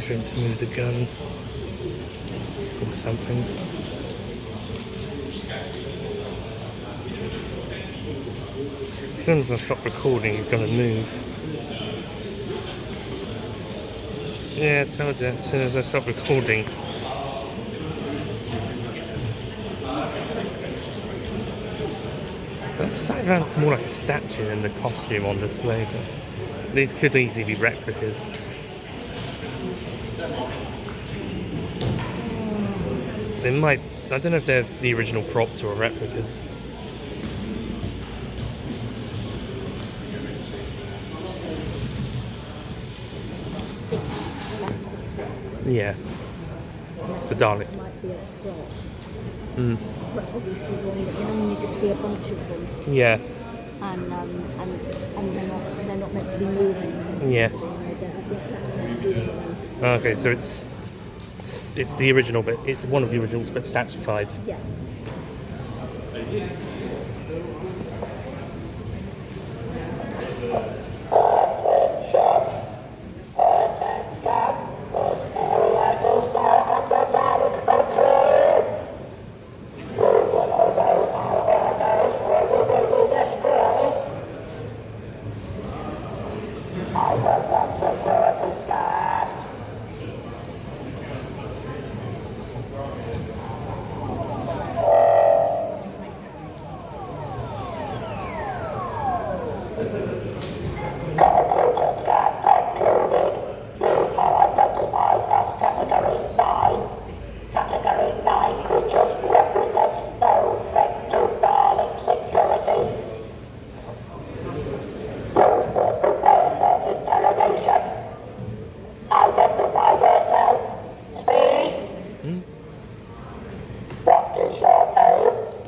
screen to move the gun or something. As soon as I stop recording, he's going to move. Yeah, I told you, as soon as I stop recording. That side looks more like a statue than the costume on display, but these could easily be replicas. They might, I don't know if they're the original props or replicas. Yeah. The Dalek. Might be a prop. Mm. But obviously one that you just see a bunch of them. Yeah. And they're not meant to be moving. Yeah. I think that's what I'm doing. Okay, so it's the original, but it's one of the originals, but statuified. Yeah.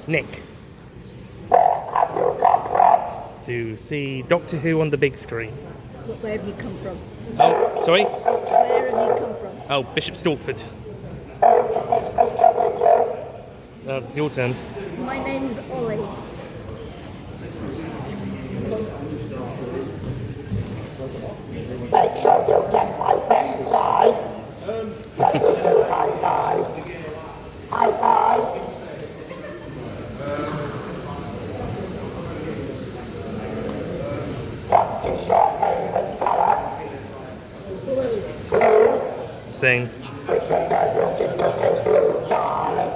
Nick. To see Doctor Who on the big screen. Where have you come from? Oh, sorry? Where have you come from? Oh, Bishop Stortford. It's your turn. My name's Ollie. Make sure you get my best side. Let me do high five. High five. What is your favorite color? Blue. Sing. Which will turn you into a blue darling.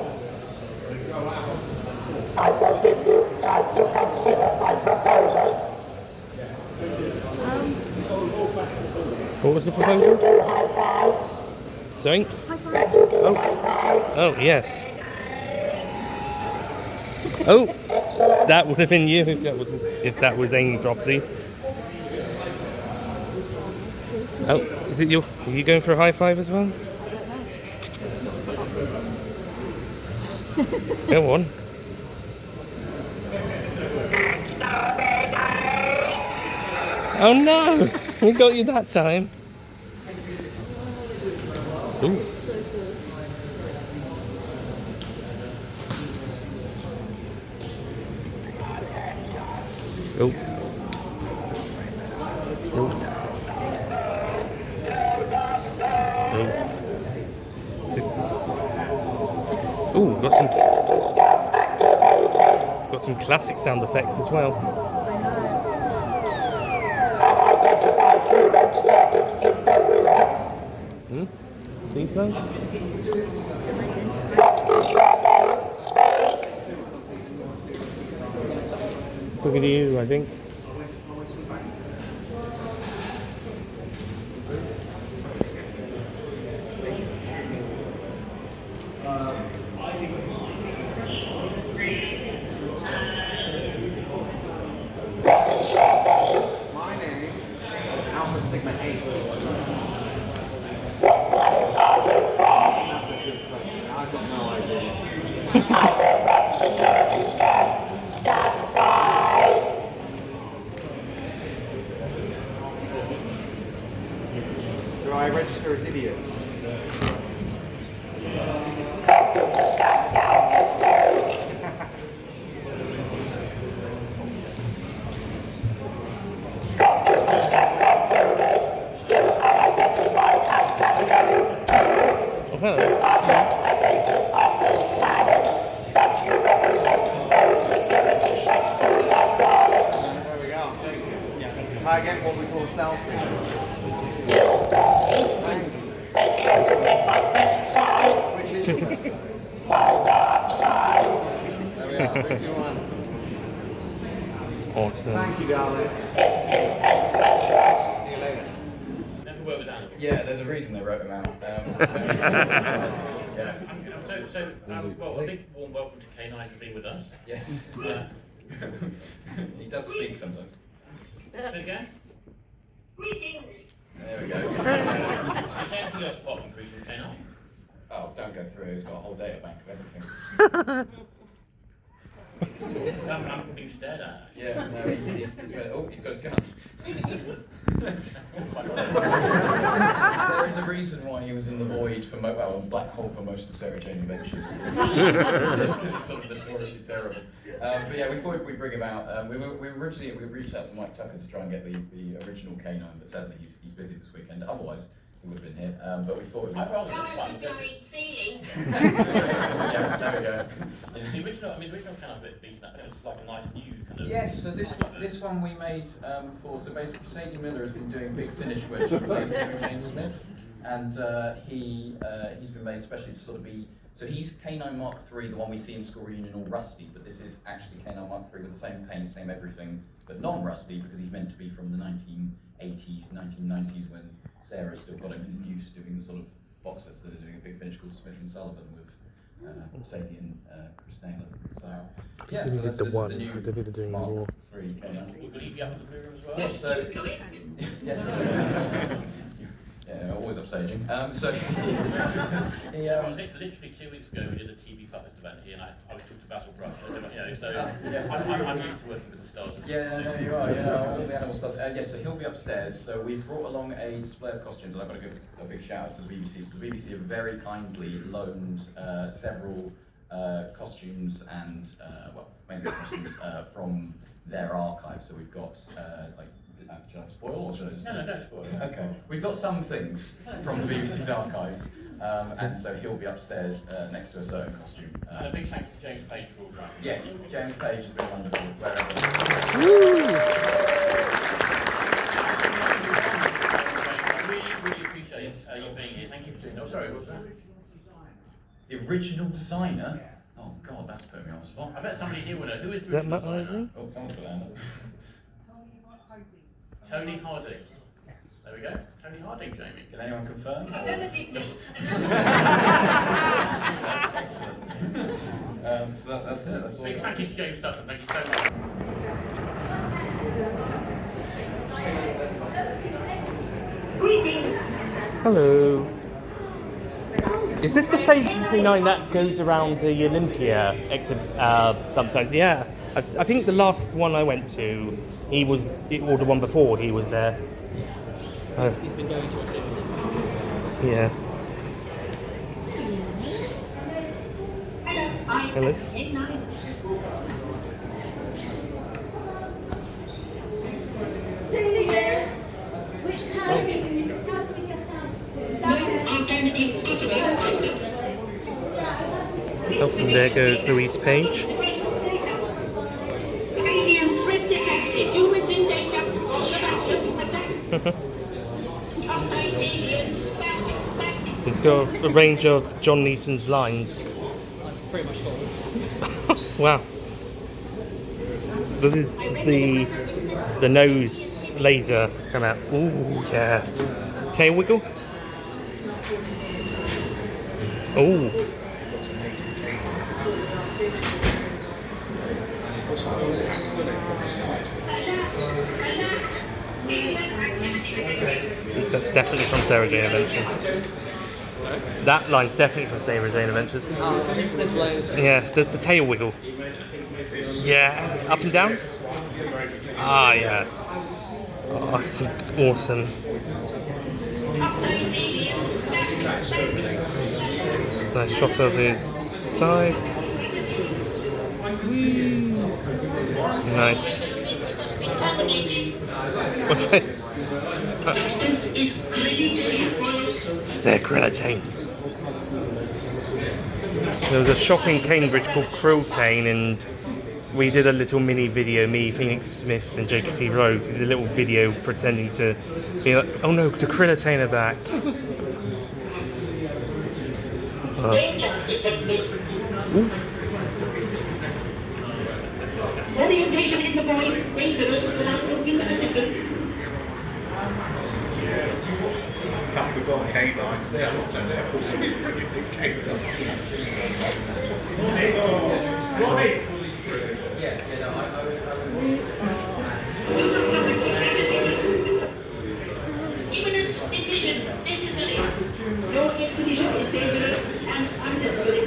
I will give you time to consider my proposal. What was the Can you proposal? do high five? Sorry? Can you do high five? Oh, yes. Oh, that would have been you if that was aimed properly. Oh, is it you? Are you going for a high five as well? Go on. Oh no! We got you that time. Ooh. Oh. Oh, got some classic sound effects as well. These guys? Talking to you, I think. My name, Alpha Sigma 8. That's a good question. I've got no idea. Security scan. Stand side. Do I register as idiots? Computer scan now engaged. Computer scan concluded. You are identified as category I get what we call a selfie. Which is yours? There we are, 3, 2, 1. Awesome. Thank you, darling. See you later. Never worked with animals. Yeah, there's a reason they wrote them out. Yeah. Well, a big warm welcome to K9 for being with us. Yes. He does speak sometimes. Say it again. There we go. Is there anything else apart from Greetings K9? Oh, don't go through. It's got a whole data bank of everything. I'm being stared at. Yeah, no, he's got his gun. There is a reason why he was in the void for black hole for most of Sarah Jane Adventures. Because it's sort of notoriously terrible. But yeah, we thought we'd bring him out. We reached out to Mike Tucker to try and get the original K9, but sadly he's busy this weekend. Otherwise, he would have been here. But we thought it would be fun. Yeah, there we go. The original kind of bit beaten up, it was like a nice new kind of... Yes, so this one we made so basically Sadie Miller has been doing Big Finish where she plays Sarah Jane Smith, and he's been made especially to sort of be, so he's K9 Mark III, the one we see in School Reunion all rusty, but this is actually K9 Mark III with the same paint, same everything, but non-rusty because he's meant to be from the 1980s, 1990s when Sarah's still got him in use doing the sort of box sets that are doing a Big Finish called Smith and Sullivan with Sadie and Chris Naylor. So yeah, so that's the new Mark III K9. Will he be up in the blue room as well? Yes, so yes. Yeah, always upstaging. So literally 2 weeks ago we did a TV puppets event here, and I was talking to Basil Brush. So I'm used to working with the stars. yeah, no, you are. Yeah, all the animal stars. Yes, so he'll be upstairs. So we've brought along a display of costumes, and I've got to give a big shout out to the BBC. So the BBC have very kindly loaned several costumes and mainly costumes from their archive. So we've got should I spoil or should I just... No, don't spoil it. Okay, we've got some things from the BBC's archives, and so he'll be upstairs next to a certain costume. And a big thanks to James Page for all that. Yes, James Page has been wonderful, wherever. I really appreciate you being here. Thank you for doing that. Oh, sorry, what was that? The original designer? Oh God, that's putting me on the spot. I bet somebody here would know. Who is the Is that original Matt designer? Ivory? Oh, someone put that in. Tony Harding. There we go. Tony Harding, Jamie. Can anyone confirm? Or just... Excellent. So that's it. That's all. Big thank you to James Sutton. Thank you so much. Hello. Is this the same K9 that goes around the Olympia sometimes? Yeah. I think the last one I went to, or the one before, he was there. He's been going to it. Yeah. Hello. Which house is in the Oh, and there goes Louise Page. He's got a range of John Neeson's lines. I've pretty much got all. Wow. Does the nose laser come out? Ooh, yeah. Tail wiggle? Ooh. That's definitely from Sarah Jane Adventures. That line's definitely from Sarah Jane Adventures. There's loads. Yeah, there's the tail wiggle. Yeah, up and down? Ah, yeah. Oh, that's awesome. Nice shot of his side. Nice. Okay. They're grenadines. There was a shop in Cambridge called Crueltane, and we did a little mini video, me, Phoenix Smith, and Jacob C. Rose. We did a little video pretending to be like, oh no, the Krill are back. Orientation in the point, dangerous without moving assistance. Can't forget canines there, not on there. So we freaking big canines. Imminent decision necessary. Your expedition is dangerous and unnecessary.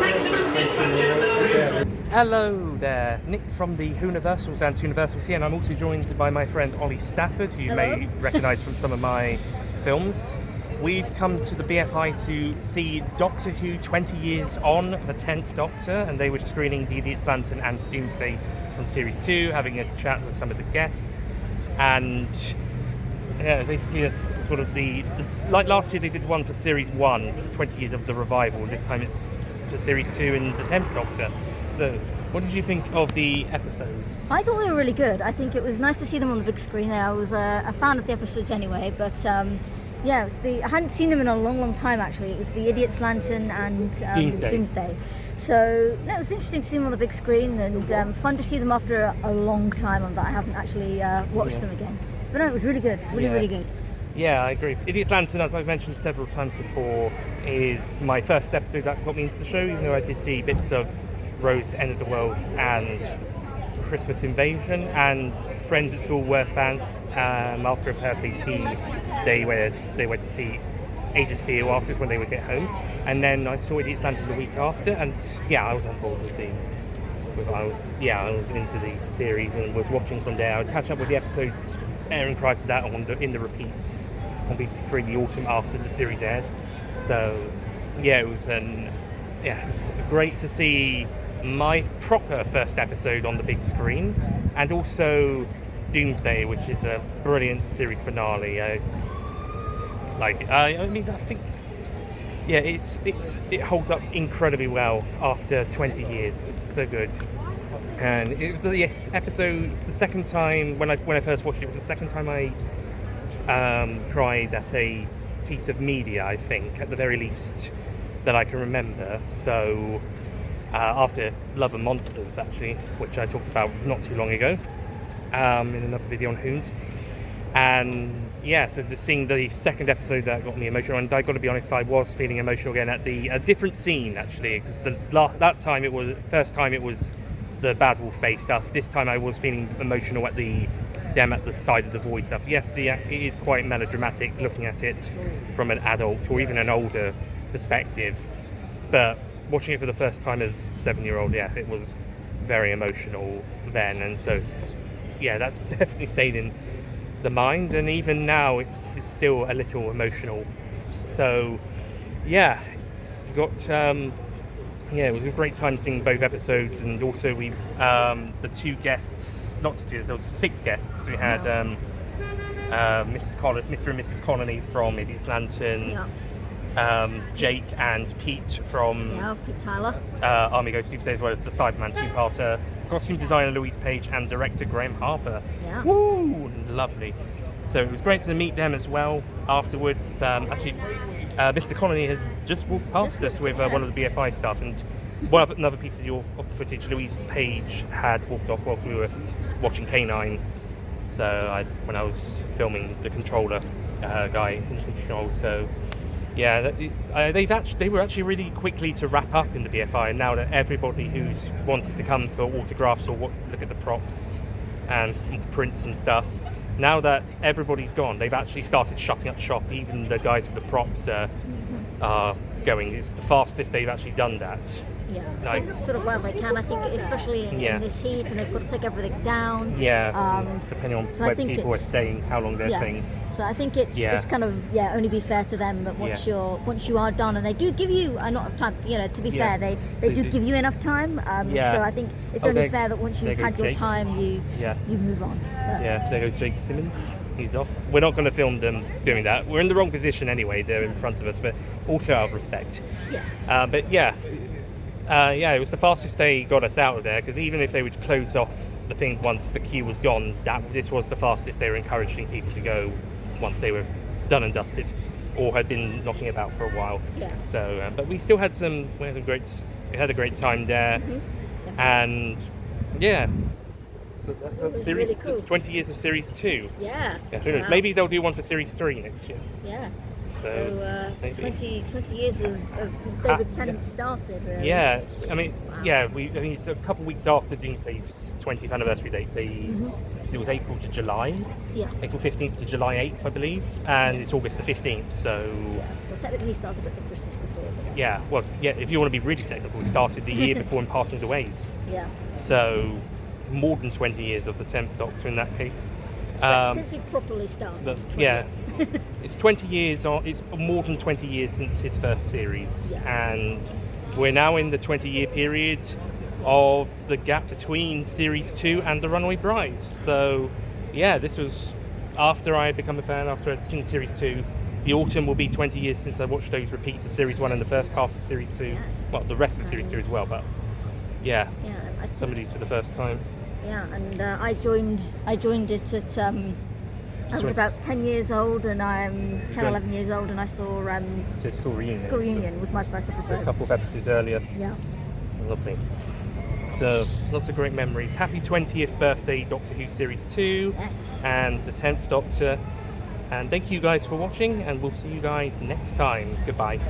Maximum dispatch. Hello there, Nick from the Universals and Universals here, and I'm also joined by my friend Oliver Stafford, who you may recognise from some of my films. We've come to the BFI to see Doctor Who 20 years on, the 10th Doctor, and they were screening The Idiot's Lantern and Doomsday from Series 2, having a chat with some of the guests, and yeah, basically it's sort of like last year they did one for Series 1, 20 years of the revival, this time it's for Series 2 and the 10th Doctor. So, what did you think of the episodes? I thought they were really good. I think it was nice to see them on the big screen. I was a fan of the episodes anyway, but yeah, it was I hadn't seen them in a long time actually. It was The Idiot's Lantern and Doomsday. So, no, it was interesting to see them on the big screen and fun to see them after a long time on that. I haven't actually watched them again. But no, it was really good. Really good. Yeah, I agree. Idiot's Lantern, as I've mentioned several times before, is my first episode that got me into the show, even though I did see bits of Rose, End of the World and Christmas Invasion, and friends at school were fans. After a birthday tea, they went to see Age of Steel afterwards when they would get home, and then I saw Idiot's Lantern the week after, and yeah, I was on board with I was into the series and was watching from there. I would catch up with the episodes airing prior to that in the repeats on BBC Three the autumn after the series aired. So yeah, it was great to see my proper first episode on the big screen, and also Doomsday, which is a brilliant series finale. It holds up incredibly well after 20 years. It's so good, and it was the episode. It's the second time when I first watched it. It was the second time I cried at a piece of media. I think, at the very least, that I can remember. So. After Love and Monsters, actually, which I talked about not too long ago in another video on Hoons. And yeah, so seeing the second episode that got me emotional, and I got to be honest, I was feeling emotional again at a different scene actually, because first time it was the Bad Wolf Bay stuff. This time I was feeling emotional at them at the side of the void stuff. Yes, it is quite melodramatic looking at it from an adult or even an older perspective, but watching it for the first time as 7-year-old, yeah, it was very emotional then, and so yeah, that's definitely stayed in the mind, and even now it's still a little emotional. So yeah, we got it was a great time seeing both episodes, and also we the two guests, there was 6 guests. We had Mr. and Mrs. Colony from Idiot's Lantern. Yeah. Jake and Pete from Pete Tyler. Army Goes Doomsday, as well as the Cyberman 2-parter, costume designer Louise Page and director Graham Harper. Yeah. Woo! Lovely. So it was great to meet them as well afterwards. Mr. Colony has just walked past us with one of the BFI staff, and another piece of the footage, Louise Page had walked off whilst we were watching K9. So when I was filming the controller guy in control, so. Yeah, they were actually really quickly to wrap up in the BFI, and now that everybody who's wanted to come for autographs or look at the props and prints and stuff, now that everybody's gone, they've actually started shutting up shop. Even the guys with the props are going. It's the fastest they've actually done that. Yeah, sort of while they can, I think, especially in this heat, and they've got to take everything down. Yeah, depending on where people are staying, how long they're staying. So I think it's kind of only be fair to them that once you are done, and they do give you enough time. To be fair, they do give you enough time. So I think it's only fair that once you've had your time, you move on. Yeah, there goes Jake Simmons. He's off. We're not going to film them doing that. We're in the wrong position anyway. They're in front of us, but also out of respect. Yeah. But yeah, Yeah, it was the fastest they got us out of there, because even if they would close off the thing once the queue was gone, this was the fastest they were encouraging people to go once they were done and dusted, or had been knocking about for a while. Yeah. So, but we still had we had a great time there, and yeah. So that's series. really cool. That's 20 years of Series 2. Yeah. Who knows? Wow. Maybe they'll do one for Series 3 next year. Yeah. So, maybe. 20 years of since David Tennant started. Really. Yeah, I mean, Wow. yeah, it's a couple of weeks after Doomsday's 20th anniversary date. It was April to July. Yeah. April 15th to July 8th, I believe, and it's August the 15th. So. Yeah. Well, technically, he started at the Christmas before. But Yeah. Well, yeah. If you want to be really technical, it started the year before in Parting the Ways. yeah. So, more than 20 years of the 10th Doctor in that case. But since he properly started. 20 yeah. years. It's 20 years. It's more than 20 years since his first series, Yeah. and we're now in the 20-year period of the gap between Series 2 and The Runaway Bride. So, yeah, this was after I had become a fan, after I'd seen Series 2. The autumn will be 20 years since I watched those repeats of Series 1 and the first half of Series 2. Yes. Well, the rest of Series 2 as well, but yeah, Yeah. I think, some of these for the first time. yeah, and I joined it at. I was So about 10 years old, and I'm 10, Good. 11 years old, and I saw So it's School Reunion. School Reunion was my first So episode. a couple of episodes earlier. Yeah. Lovely. So, lots of great memories. Happy 20th birthday, Doctor Who Series 2 Yes. and the 10th Doctor. And thank you guys for watching, and we'll see you guys next time. Goodbye.